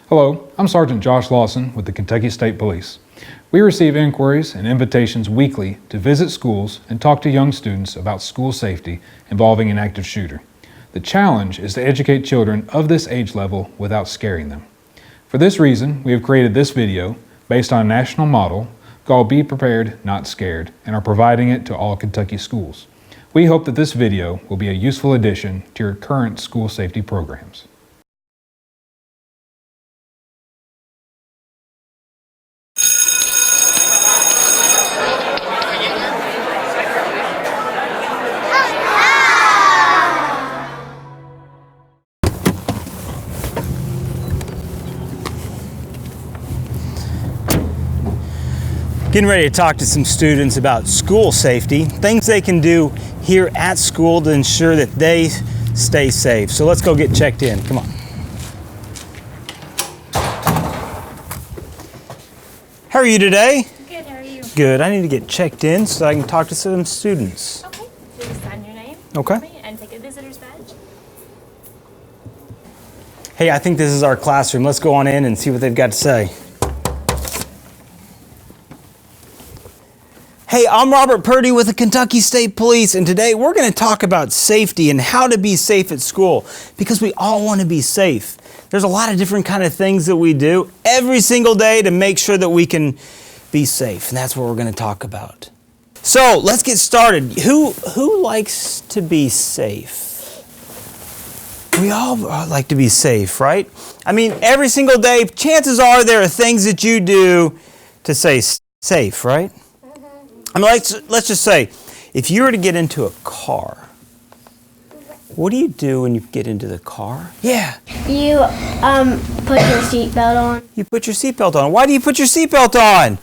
Hello, I'm Sergeant Josh Lawson with the Kentucky State Police. We receive inquiries and invitations weekly to visit schools and talk to young students about school safety involving an active shooter. The challenge is to educate children of this age level without scaring them. For this reason, we have created this video based on a national model called Be Prepared, Not Scared, and are providing it to all Kentucky schools. We hope that this video will be a useful addition to your current school safety programs. Getting ready to talk to some students about school safety, things they can do here at school to ensure that they stay safe. So let's go get checked in. Come on. How are you today? Good, how are you? Good. I need to get checked in so I can talk to some students. Okay, please sign your name. Okay. For me and take a visitor's badge. Hey, I think this is our classroom. Let's go on in and see what they've got to say. Hey, I'm Robert Purdy with the Kentucky State Police, and today we're going to talk about safety and how to be safe at school, because we all want to be safe. There's a lot of different kind of things that we do every single day to make sure that we can be safe, and that's what we're going to talk about. So let's get started. Who likes to be safe? We all like to be safe, right? I mean, every single day, chances are there are things that you do to stay safe, right? I mean, let's just say, if you were to get into a car, what do you do when you get into the car? Yeah. You put your seatbelt on. You put your seatbelt on. Why do you put your seatbelt on?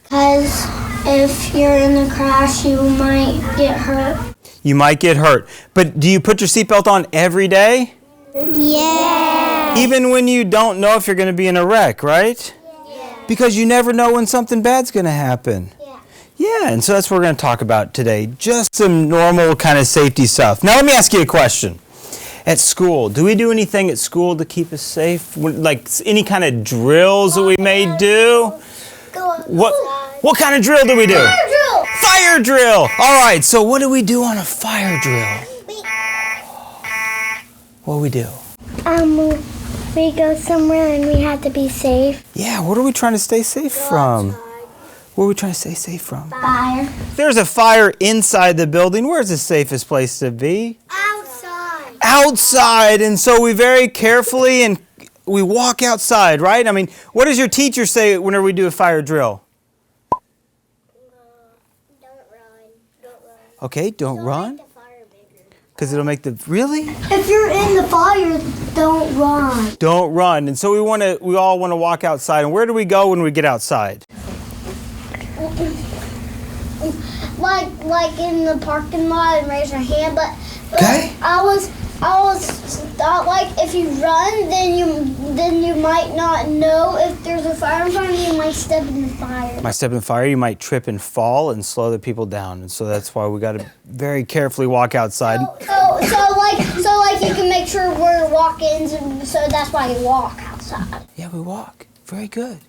Because if you're in a crash, you might get hurt. You might get hurt. But do you put your seatbelt on every day? Yeah. Even when you don't know if you're going to be in a wreck, right? Yeah. Because you never know when something bad's going to happen. Yeah. Yeah, and so that's what we're going to talk about today. Just some normal kind of safety stuff. Now let me ask you a question. At school, do we do anything at school to keep us safe? Like any kind of drills that we may do? What kind of drill do we do? Fire drill! Fire drill! All right, so what do we do on a fire drill? What do we do? We go somewhere and we have to be safe. Yeah, what are we trying to stay safe from? What are we trying to stay safe from? Fire. There's a fire inside the building. Where's the safest place to be? Outside. Outside, and so we very carefully and we walk outside, right? I mean, what does your teacher say whenever we do a fire drill? Don't run. Don't run. Okay, don't run. Because it'll make the, really? If you're in the fire, don't run. Don't run. And so we all want to walk outside. And where do we go when we get outside? Like in the parking lot and raise your hand, but Okay. I was thought like if you run, then you might not know if there's a fire in front of you. You might step in the fire. Might step in the fire, you might trip and fall and slow the people down. And so that's why we got to very carefully walk outside. So like you can make sure we're walk-ins, and so that's why you walk outside. Yeah, we walk. Very good.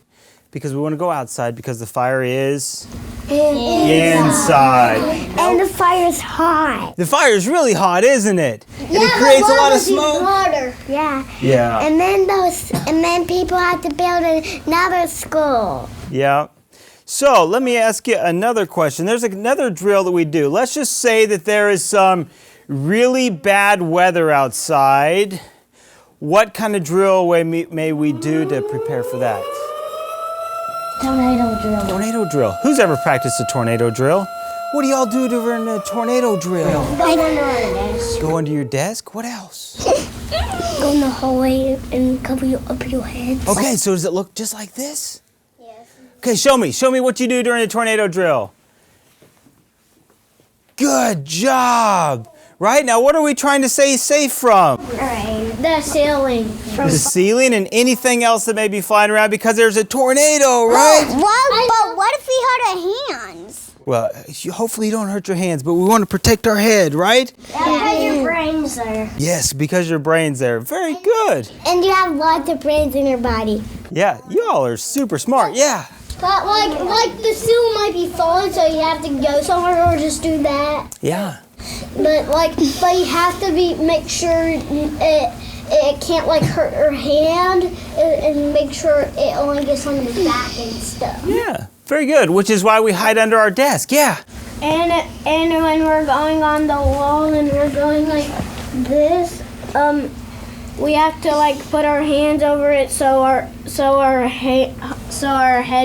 Because we want to go outside because the fire is inside. And the fire's hot. The fire is really hot, isn't it? And Yeah, it creates a but lot of it's even smoke. hotter. Yeah. Yeah. And then people have to build another school. Yeah. So let me ask you another question. There's another drill that we do. Let's just say that there is some really bad weather outside. What kind of drill may we do to prepare for that? Tornado drill. Tornado drill. Who's ever practiced a tornado drill? What do y'all do during a tornado drill? Go under our desk. Go under your desk? What else? Go in the hallway and cover up your head. Okay, so does it look just like this? Yes. Okay, show me. Show me what you do during a tornado drill. Good job. Right, now what are we trying to stay safe from? The ceiling. The ceiling and anything else that may be flying around because there's a tornado, right? But what if we hurt our hands? Well, hopefully you don't hurt your hands, but we want to protect our head, right? Because your brain's there. Yes, because your brain's there. Very good. And you have lots of brains in your body. Yeah, y'all are super smart. Yeah. But like the stool might be falling, so you have to go somewhere or just do that. Yeah. But you have to make sure it can't like hurt your hand and make sure it only gets on your back and stuff. Yeah. Very good, which is why we hide under our desk. Yeah. And when we're going on the wall and we're going like this, we have to like put our hands over it so our head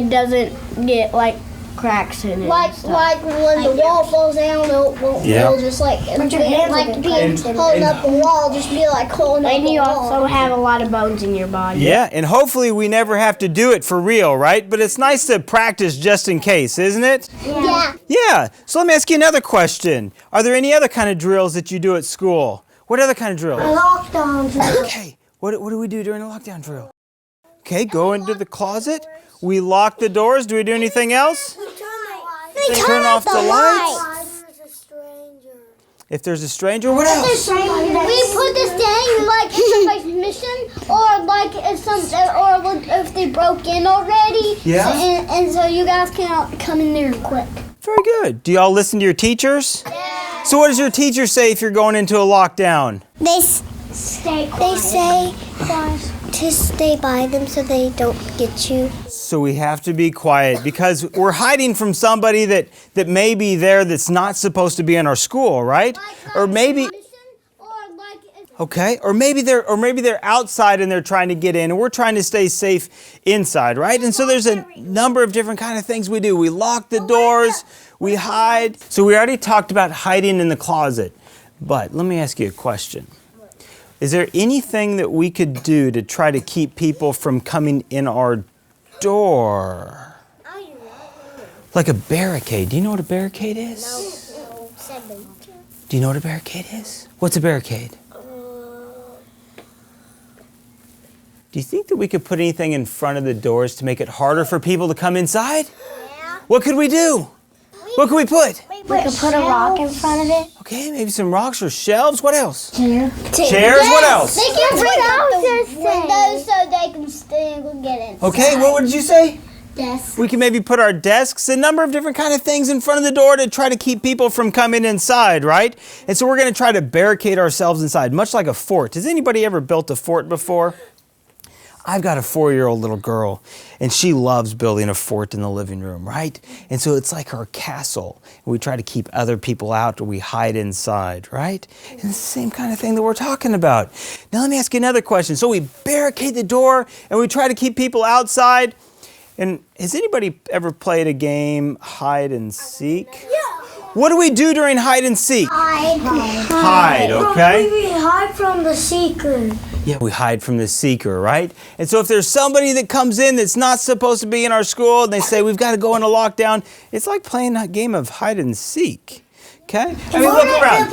doesn't get like cracks in it. Like when the wall falls down, it'll just like holding up the wall, just be like holding up the wall. And you also have a lot of bones in your body. Yeah, and hopefully we never have to do it for real, right? But it's nice to practice just in case, isn't it? Yeah. Yeah. So let me ask you another question. Are there any other kind of drills that you do at school? What other kind of drills? Lockdown drill. Okay. What do we do during a lockdown drill? Okay, go into the closet. We lock the doors. Do we do anything else? We turn off the lights. If there's a stranger, what else? We put this thing like in somebody's mission, or like if they broke in already. Yeah. And so you guys can come in there quick. Very good. Do y'all listen to your teachers? Yeah. So what does your teacher say if you're going into a lockdown? They say to stay by them so they don't get you. So we have to be quiet because we're hiding from somebody that may be there that's not supposed to be in our school, right? Or maybe okay, or maybe they're outside and they're trying to get in and we're trying to stay safe inside, right? And so there's a number of different kind of things we do. We lock the doors, we hide. So we already talked about hiding in the closet. But let me ask you a question. Is there anything that we could do to try to keep people from coming in our door? Like a barricade. Do you know what a barricade is? No. Do you know what a barricade is? What's a barricade? Do you think that we could put anything in front of the doors to make it harder for people to come inside? Yeah. What could we do? What could we put? We could put a rock in front of it. Okay, maybe some rocks or shelves. What else? Chairs. What else? They can bring out the windows so they can still get in. Okay, what did you say? Yes. We can maybe put our desks, a number of different kind of things in front of the door to try to keep people from coming inside, right? And so we're going to try to barricade ourselves inside, much like a fort. Has anybody ever built a fort before? I've got a 4-year-old little girl, and she loves building a fort in the living room, right? And so it's like her castle. We try to keep other people out, or we hide inside, right? And it's the same kind of thing that we're talking about. Now let me ask you another question. So we barricade the door, and we try to keep people outside. And has anybody ever played a game, hide and seek? Yeah. What do we do during hide and seek? Hide, okay? We hide from the seeker. Yeah, we hide from the seeker, right? And so if there's somebody that comes in that's not supposed to be in our school and they say, we've got to go into lockdown, it's like playing a game of hide and seek, okay? I mean, look around.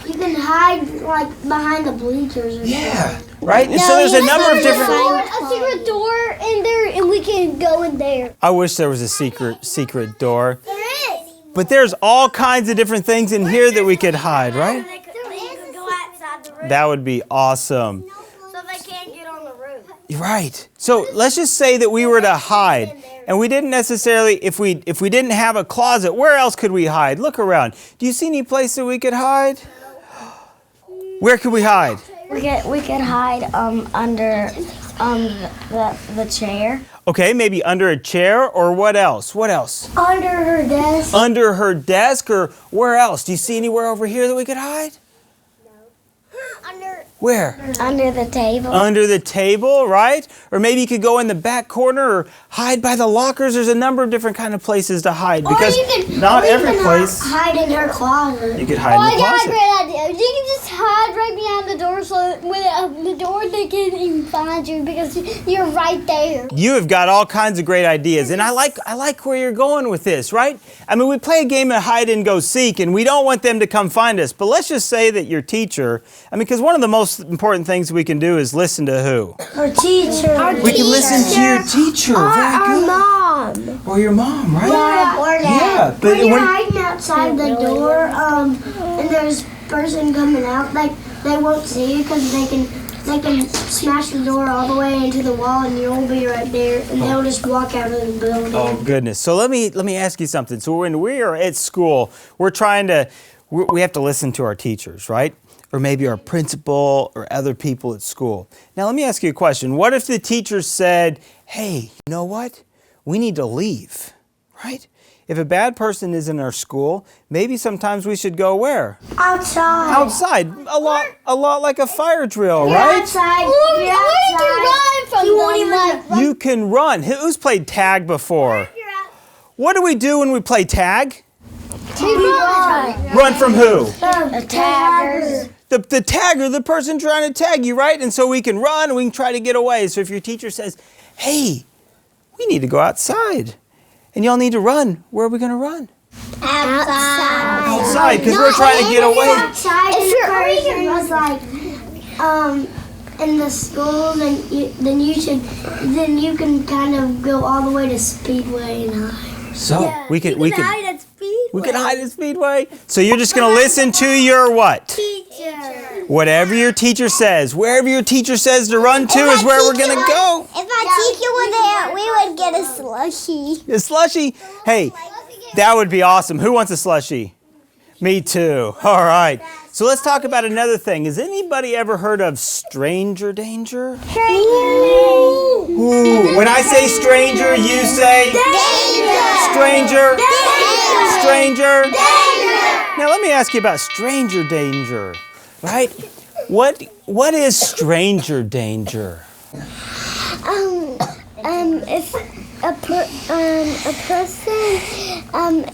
You can hide like behind the bleachers or Yeah, right? And so there's a number of different... a secret door in there and we can go in there. I wish there was a secret door. There is. But there's all kinds of different things in here that we could hide, right? That would be awesome. So they can't get on the roof. Right. So let's just say that we were to hide, and we didn't necessarily, if we didn't have a closet, where else could we hide? Look around. Do you see any place that we could hide? Where could we hide? We could hide under the chair. Okay, maybe under a chair, or what else? What else? Under her desk. Under her desk, or where else? Do you see anywhere over here that we could hide? Where? Under the table. Under the table, right? Or maybe you could go in the back corner or hide by the lockers. There's a number of different kind of places to hide because not every place. Hide in her closet. You could hide in the I got closet. a great idea. You can just hide right behind the door so when the door they can't even find you because you're right there. You have got all kinds of great ideas, and I like where you're going with this, right? I mean, we play a game of hide and go seek, and we don't want them to come find us. But let's just say that your teacher, because one of the most important things we can do is listen to who? Our teacher. We can listen to your teacher. Very good. Our mom. mom. Or your mom, right? Yeah, or Yeah, but when you're when, hiding outside the door, and there's a person coming out, like they won't see you because they can smash the door all the way into the wall, and you'll be right there, and they'll just walk out of the building. oh goodness. So let me ask you something. So when we are at school, we have to listen to our teachers, right? Or maybe our principal or other people at school. Now let me ask you a question. What if the teacher said, hey, you know what? We need to leave, right? If a bad person is in our school, maybe sometimes we should go where? Outside. Outside. A lot like a fire drill, You're right? outside. You're outside. You won't even You can run. Who's played tag before? What do we do when we play tag? Run from who? The taggers. The tagger, the person trying to tag you, right? And so we can run and we can try to get away. So if your teacher says, hey, we need to go outside and y'all need to run, where are we going to run? Outside, because we're trying to get away. Outside, if your person was like, in the school, then you can kind of go all the way to Speedway and hide. So we can hide at Speedway. We can hide at Speedway. So you're just going to listen to your what? Teacher. Whatever your teacher says. Wherever your teacher says to run to is where we're going to go. If our teacher were there, we would get a slushie. A slushie? Hey, that would be awesome. Who wants a slushie? Me too. All right. So let's talk about another thing. Has anybody ever heard of stranger danger? Ooh. When I say stranger, you say? Stranger. Stranger. Now let me ask you about stranger danger, right? What is stranger danger? If a person,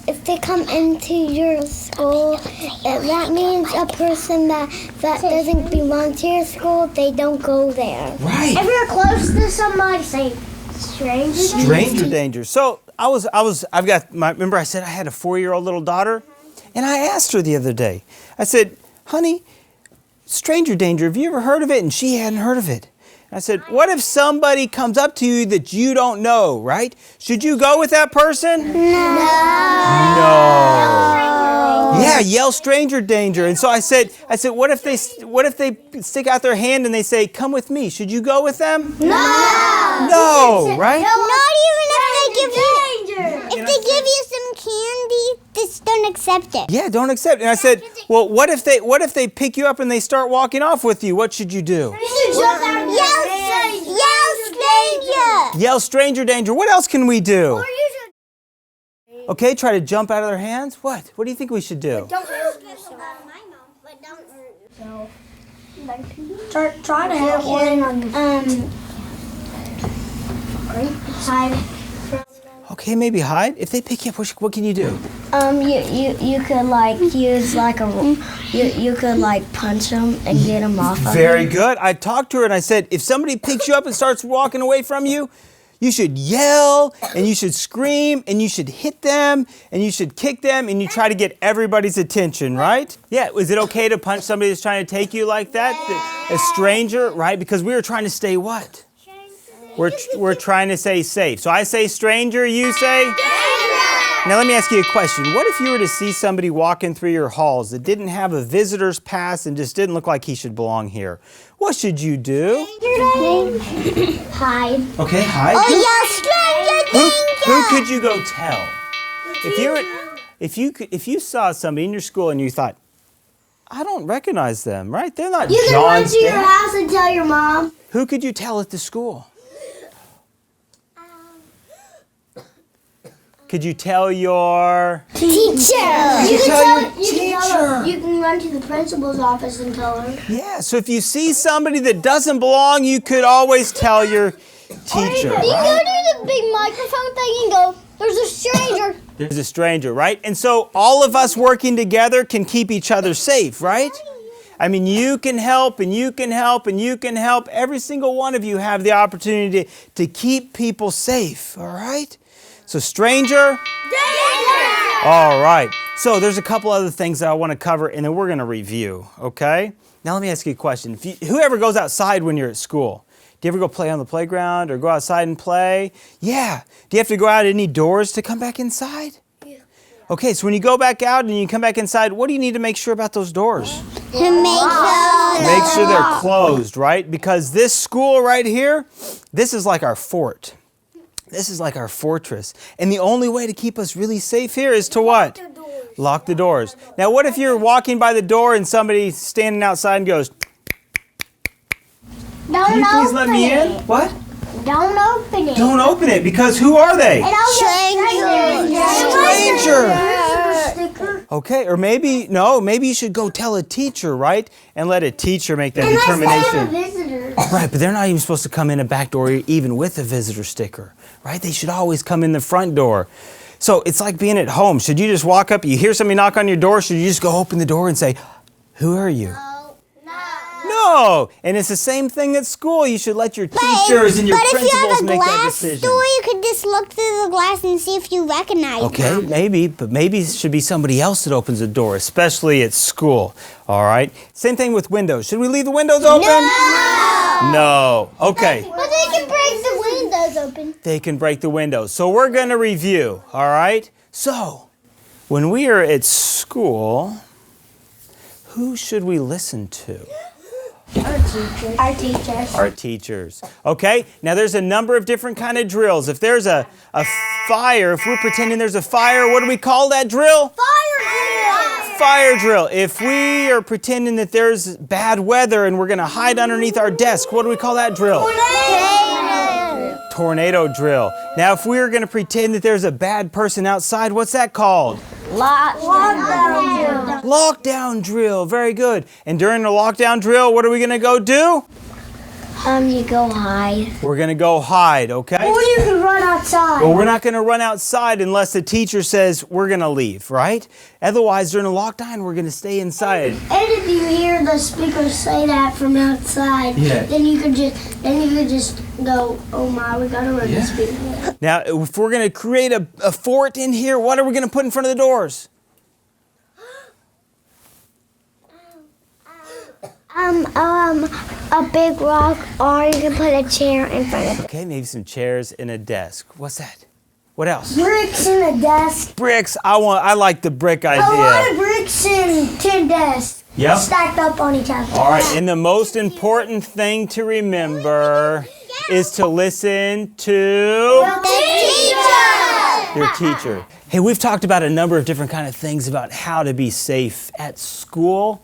if they come into your school, that means a person that doesn't belong to your school, they don't go there. Right. If you're close to somebody, say stranger. Stranger danger. So remember I said I had a 4-year-old little daughter? And I asked her the other day, I said, honey, stranger danger, have you ever heard of it? And she hadn't heard of it. And I said, what if somebody comes up to you that you don't know, right? Should you go with that person? No. Yeah, yell stranger danger. And so I said, what if they stick out their hand and they say, come with me? Should you go with them? No, right? Not even if they give you, some candy, just don't accept it. Yeah, don't accept it. And I said, well, what if they pick you up and they start walking off with you? What should you do? Yell stranger. Yell stranger danger. What else can we do? Okay, try to jump out of their hands. What? What do you think we should do? Try to have one. Hide. Okay, maybe hide. If they pick you up, what can you do? You could use you could punch them and get them off of Very good. I talked to her and I said, if somebody picks you up and starts walking away from you, you should yell and you should scream and you should hit them and you should kick them and you try to get everybody's attention, right? Yeah, is it okay to punch somebody that's trying to take you like that? A stranger, right? Because we were trying to stay what? We're trying to stay safe. So I say stranger, you say? Now let me ask you a question. What if you were to see somebody walking through your halls that didn't have a visitor's pass and just didn't look like he should belong here? What should you do? Hide. Okay, hide. Oh, yeah, Who could you go tell? If you saw somebody in your school and you thought, I don't recognize them, right? They're not You can run John's to your dad. house and tell your mom. Who could you tell at the school? Could you tell your teacher. You teacher? can run to the principal's office and tell her. Yeah, so if you see somebody that doesn't belong, you could always tell your teacher. You go to the big microphone thing and go, there's a stranger. There's a stranger, right? And so all of us working together can keep each other safe, right? I mean, you can help and you can help and you can help. Every single one of you have the opportunity to keep people safe, all right? So stranger? Danger! All right. So there's a couple other things that I want to cover and then we're going to review, okay? Now let me ask you a question. Whoever goes outside when you're at school, Do you ever go play on the playground or go outside and play? Yeah. Do you have to go out any doors to come back inside? Yeah. Okay, so when you go back out and you come back inside, what do you need to make sure about those doors? To Make sure they're closed, right? Because this school right here, this is like our fort. This is like our fortress. And the only way to keep us really safe here is to what? Lock the doors. Now, what if you're walking by the door and somebody's standing outside and goes, "Can you please let me in?" What? Don't open it. Don't open it, because who are they? Stranger. Okay, or maybe you should go tell a teacher, right? And let a teacher make that determination. Right, but they're not even supposed to come in a back door even with a visitor sticker, right? They should always come in the front door. So it's like being at home. Should you just walk up, you hear somebody knock on your door, should you just go open the door and say, "Who are you?" No, and it's the same thing at school. You should let your teachers and your principals make that decision. But if you have a glass door, you could just look through the glass and see if you recognize them. Okay, but maybe it should be somebody else that opens the door, especially at school. All right. Same thing with windows. Should we leave the windows open? No. Okay. But they can break the windows open. They can break the windows. So we're going to review. All right. So when we are at school, who should we listen to? Our teachers. Our teachers. Okay, now there's a number of different kind of drills. If there's a fire, if we're pretending there's a fire, what do we call that drill? Fire drill. Fire drill. If we are pretending that there's bad weather and we're going to hide underneath our desk, what do we call that drill? Tornado drill. Now, if we're going to pretend that there's a bad person outside, what's that called? Lockdown drill. Very good. And during the lockdown drill, what are we going to go do? You go hide. We're going to go hide, okay? Or you can run outside. Well, we're not going to run outside unless the teacher says we're going to leave, right? Otherwise, during the lockdown, we're going to stay inside. And if you hear the speaker say that from outside, then you could just go, "Oh my, we gotta run the speaker." Now, if we're going to create a fort in here, what are we going to put in front of the doors? A big rock, or you can put a chair in front of it. Okay, maybe some chairs and a desk. What's that? What else? Bricks and a desk. Bricks. I like the brick idea. A lot of bricks and 10 desks. Yep. Stacked up on each other. All right, and the most important thing to remember is to listen to your teacher. Hey, we've talked about a number of different kind of things about how to be safe at school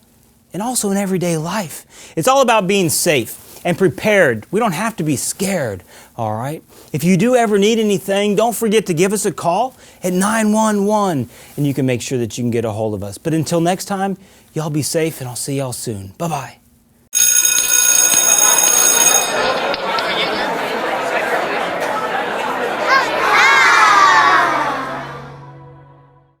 and also in everyday life. It's all about being safe and prepared. We don't have to be scared, all right? If you do ever need anything, don't forget to give us a call at 911, and you can make sure that you can get a hold of us. But until next time, y'all be safe, and I'll see y'all soon. Bye-bye.